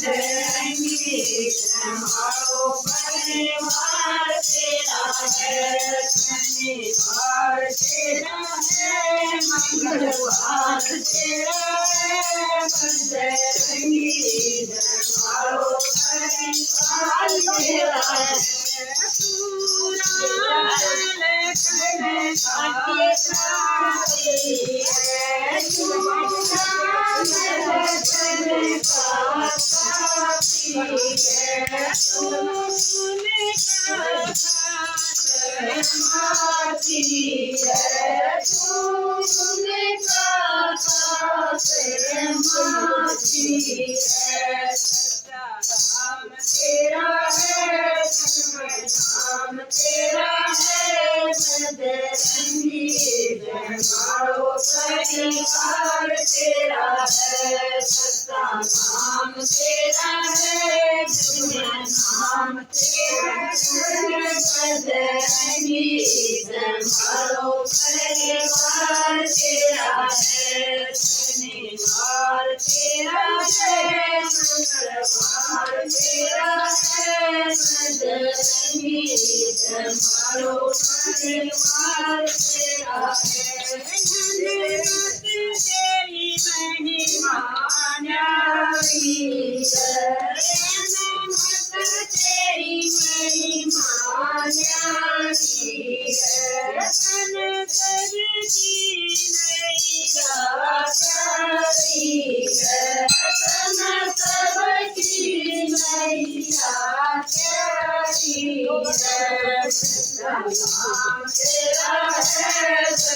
बजरंगी हमारो परिवार तेरा है, शनिवार तेरा है, मंगलवार तेरा है, बजरंगी हमारो परिवार तेरा है। तेरा है नाम तेरा है, बजरंगी हमारो परिवार तेरा है, सच्चा नाम तेरा है, नाम तेरा है, बजरंगी हमारो परिवार तेरा है, शनिवार तेरा है, मंगलवार तेरा है, बजरंगी हमारो परिवार तेरा है। तेरी महिमा न्यारी है, तेरी महिमा न्यारी है, तेरा है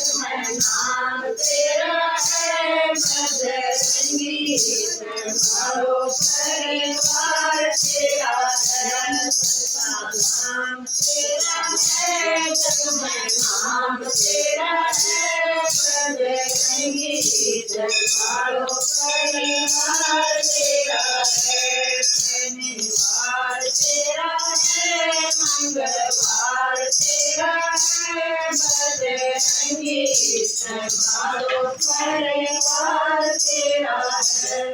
नाम तेरा है, बजरंगी हमारो परिवार तेरा है, नाम तेरा है, नाम तेरा है, बजरंगी हमारो परिवार तेरा है, शनिवार तेरा है, मंगलवार तेरा है, बजरंगी हमारो परिवार तेरा है।